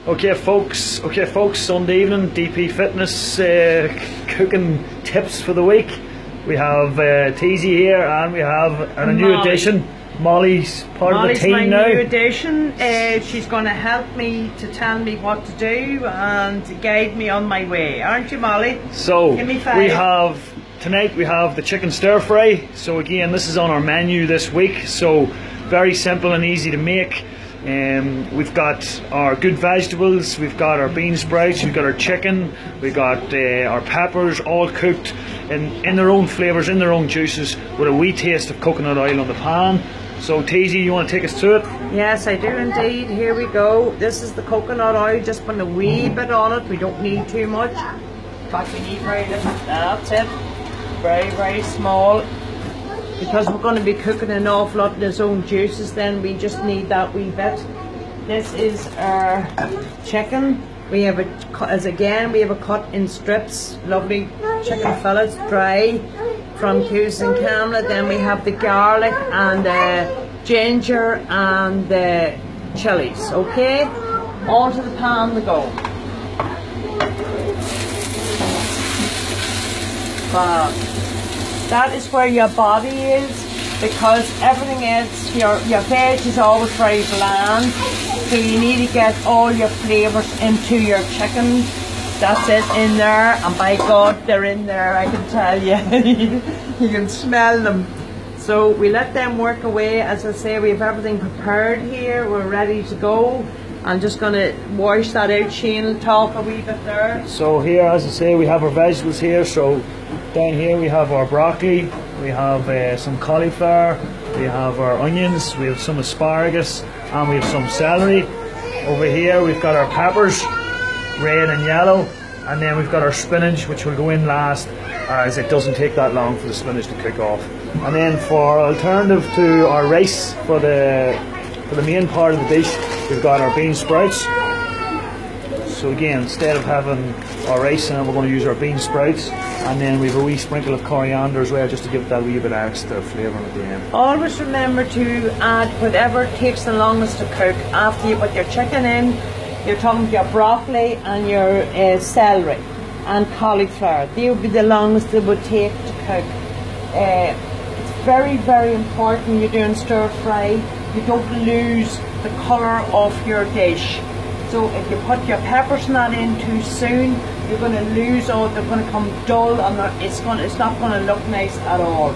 Okay folks, Sunday evening, DP Fitness cooking tips for the week. We have Teasy here, and we have a new addition. Molly's part of the team my now. New addition. She's going to help me to tell me what to do and guide me on my way, aren't you, Molly? So give me 5. Tonight we have the chicken stir fry. So again, this is on our menu this week. So very simple and easy to make. We've got our good vegetables, we've got our bean sprouts, we've got our chicken, we've got our peppers, all cooked in their own flavours, in their own juices, with a wee taste of coconut oil on the pan. So Teasy, you want to take us through it? Yes, I do indeed. Here we go. This is the coconut oil, just put a wee bit on it. We don't need too much. In fact, we need very little. That's it. Very, very small. Because we're going to be cooking an awful lot of its own juices, then we just need that wee bit. This is our chicken. We have we have a cut in strips, lovely chicken fillets, dry from Hughes and Camla. Then we have the garlic and ginger and the chilies. Okay, onto the pan we go. Wow. That is where your body is, because everything else, your veg is always very bland, so you need to get all your flavours into your chicken. That's it, in there, and by God, they're in there, I can tell you. You can smell them. So we let them work away. As I say, we have everything prepared here, we're ready to go. I'm just going to wash that out. Shane will talk a wee bit there. So here, as I say, we have our vegetables here. So down here we have our broccoli, we have some cauliflower, we have our onions, we have some asparagus, and we have some celery. Over here we've got our peppers, red and yellow, and then we've got our spinach, which will go in last, as it doesn't take that long for the spinach to cook off. And then for alternative to our rice, for the main part of the dish, we've got our bean sprouts. So again, instead of having our rice in it, we're going to use our bean sprouts, and then we have a wee sprinkle of coriander as well, just to give that wee bit of extra flavour at the end. Always remember to add whatever takes the longest to cook. After you put your chicken in, you're talking about your broccoli and your celery and cauliflower. They would be the longest it would take to cook. It's very, very important when you're doing stir fry, you don't lose the colour of your dish. So if you put your peppers not in too soon, you're going to lose all. They're going to come dull, and it's not going to look nice at all.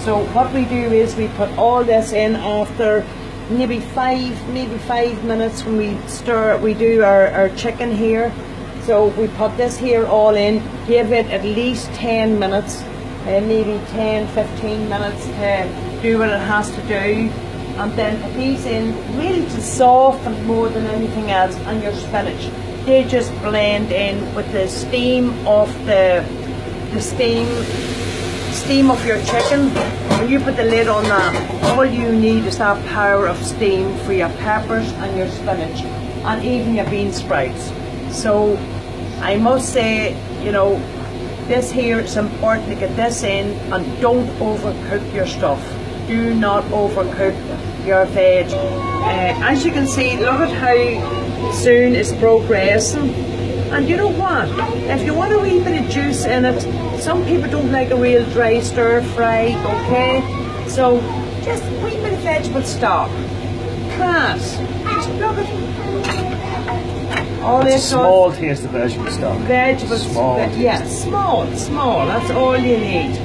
So what we do is we put all this in after maybe 5 minutes when we stir. We do our chicken here. So we put this here all in. Give it at least 10 minutes, maybe 10-15 minutes to do what it has to do. And then put these in really to soften more than anything else, and your spinach. They just blend in with the steam of the steam of your chicken. When you put the lid on that, all you need is that power of steam for your peppers and your spinach, and even your bean sprouts. So I must say, you know, this here, it's important to get this in, and don't overcook your stuff. Do not overcook your veg. As you can see, look at how soon it's progressing. And you know what? If you want a wee bit of juice in it, some people don't like a real dry stir fry, okay? So just a wee bit of vegetable stock. Class. Just look at all this. Small taste of vegetable stock. Vegetable stock. Yeah, small. That's all you need.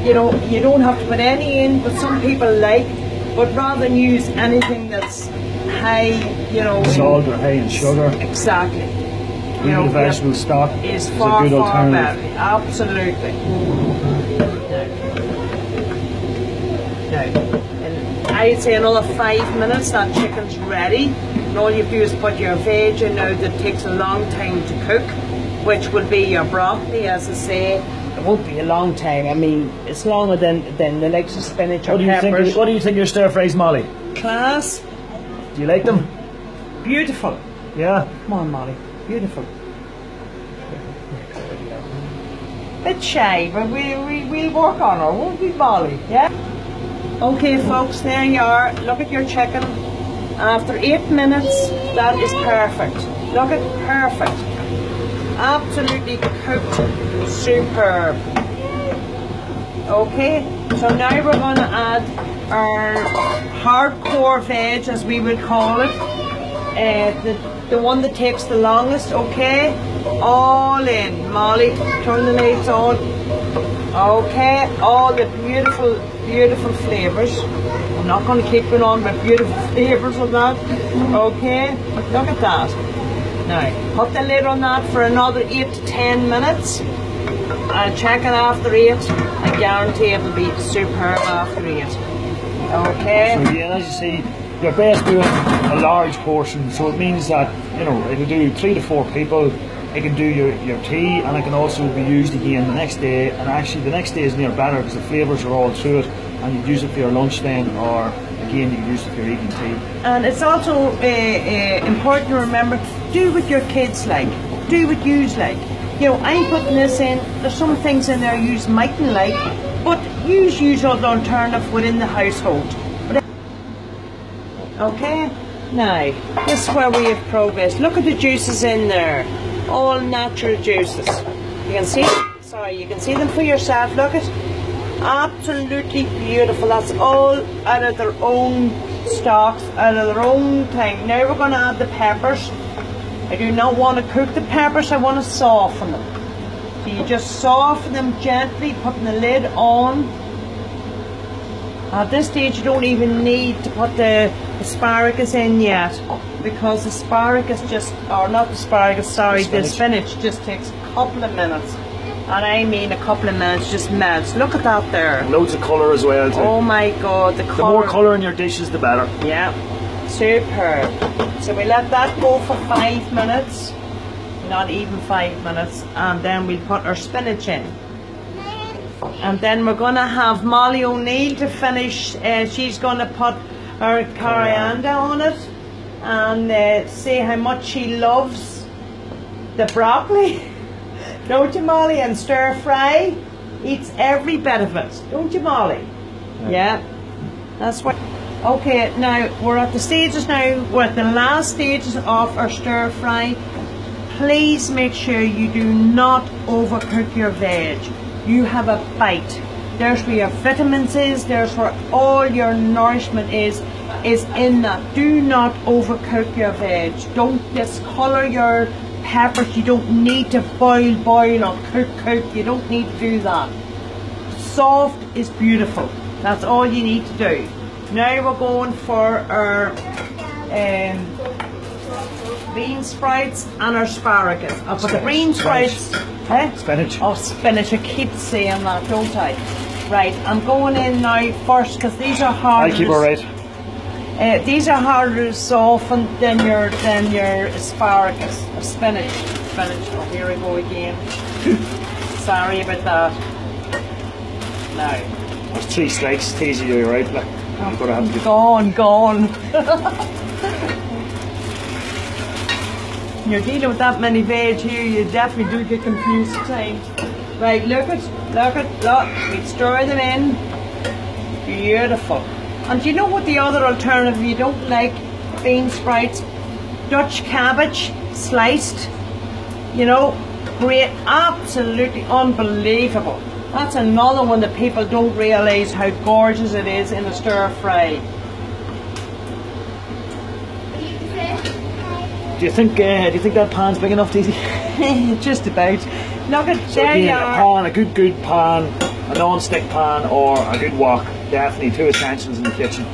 You know, you don't have to put any in, but some people like. But rather than use anything that's high, you know, salt or high in sugar. Exactly. You know, vegetable stock is far, a good far alternative. better. Absolutely. Now, I'd say another 5 minutes, that chicken's ready. And all you do is put your veg in now that takes a long time to cook, which would be your broccoli, as I say. It won't be a long time. I mean, it's longer than the likes of spinach or peppers. What do you think of your stir fries, Molly? Class. Do you like them? Beautiful. Yeah. Come on, Molly. Beautiful. Bit shy, but we'll work on her, won't we, Molly? Yeah. Okay, folks. There you are. Look at your chicken. After 8 minutes, that is perfect. Look at perfect. Absolutely cooked. Superb. Okay, so now we're going to add our hardcore veg, as we would call it. The one that takes the longest, okay? All in. Molly, turn the lights on. Okay, all the beautiful, beautiful flavours. I'm not going to keep going on with beautiful flavours of that. Okay, look at that. Now, put the lid on that for another 8 to 10 minutes. And check it after 8. I guarantee it'll be superb after 8. Okay? So yeah, as you see, you're best doing a large portion, so it means that, you know, it'll do 3 to 4 people. It can do your tea, and it can also be used again the next day, and actually the next day is near better because the flavours are all through it, and you use it for your lunch then, or again you can use it for your evening tea. And it's also important to remember, do what your kids like, do what yous like. You know, I'm putting this in, there's some things in there yous mightn't like, but use an alternative within the household. Okay, now this is where we have progressed. Look at the juices in there, all natural juices. You can see, you can see them for yourself. Look at, absolutely beautiful. That's all out of their own stocks, out of their own thing. Now we're going to add the peppers. I do not want to cook the peppers, I want to soften them. So you just soften them gently, putting the lid on. At this stage you don't even need to put the asparagus in yet, because the asparagus just, or not the asparagus, sorry, the spinach just takes a couple of minutes. And I mean a couple of minutes, just melts. Look at that there. Loads of colour as well too. Oh my god, the colour. The more colour in your dishes, the better. Yeah, superb. So we let that go for 5 minutes, not even 5 minutes, and then we'll put our spinach in. And then we're going to have Molly O'Neill to finish. She's going to put her coriander on it and say how much she loves the broccoli. Don't you, Molly? And stir fry. Eats every bit of it. Don't you, Molly? Yeah. That's what. Okay, now we're at the stages now. We're at the last stages of our stir fry. Please make sure you do not overcook your veg. You have a bite. There's where your vitamins is. There's where all your nourishment is in that. Do not overcook your veg. Don't discolour your peppers. You don't need to boil or cook. You don't need to do that. Soft is beautiful. That's all you need to do. Now we're going for our bean sprouts and our asparagus. I'll put the bean sprouts. Spinach. Oh, spinach. I keep saying that, don't I? Right, I'm going in now first because these are harder. I keep it right. These are harder to soften than your asparagus or spinach. Oh, here we go again. Sorry about that. Now. There's 3 strikes. It's easy to do, right? Like, I'm gonna have to Gone. You're dealing with that many veg here, you definitely do get confused at times. Right, look. We stir them in. Beautiful. And do you know what the other alternative you don't like? Bean sprouts, Dutch cabbage, sliced. You know, great, absolutely unbelievable. That's another one that people don't realise how gorgeous it is in a stir fry. Do you think that pan's big enough, Daisy? Just about. Look at So there again, you a are. pan, a good pan, a non-stick pan, or a good wok. Definitely 2 essentials in the kitchen.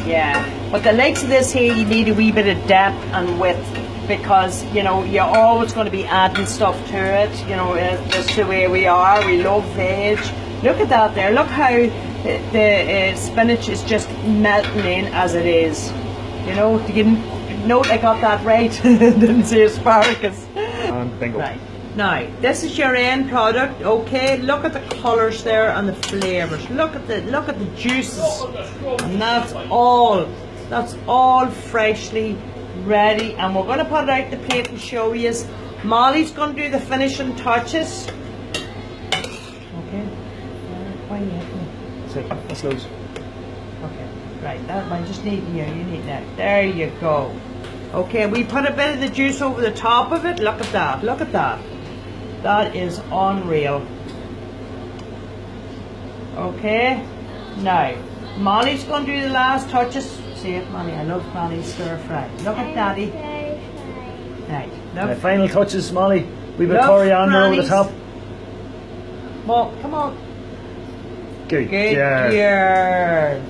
Yeah, but the likes of this here, you need a wee bit of depth and width, because you know you're always going to be adding stuff to it. You know, just the way we are. We love veg. Look at that there. Look how the spinach is just melting in as it is. You know, you can note I got that right. Didn't say asparagus. And bingo. Right. Now, this is your end product, okay? Look at the colours there and the flavours. Look at the juices. And that's all freshly ready. And we're going to put it out the plate and show you. Molly's going to do the finishing touches. Okay. Why That's loads. Okay. Right, that one just need you need that. There you go. Okay, we put a bit of the juice over the top of it. Look at that, look at that. That is unreal. Okay, now Molly's going to do the last touches. See it, Molly? I love Molly's stir fry. Look at Daddy. Right, The look. final touches, Molly. We've got Love coriander over the Granny's. top. Well, come on. Good. Good Yeah. girl.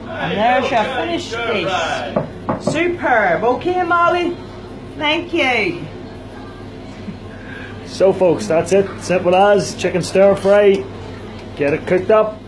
And there's your finished dish. Superb. Okay, Molly? Thank you. So folks, that's it. Simple as chicken stir fry. Get it cooked up.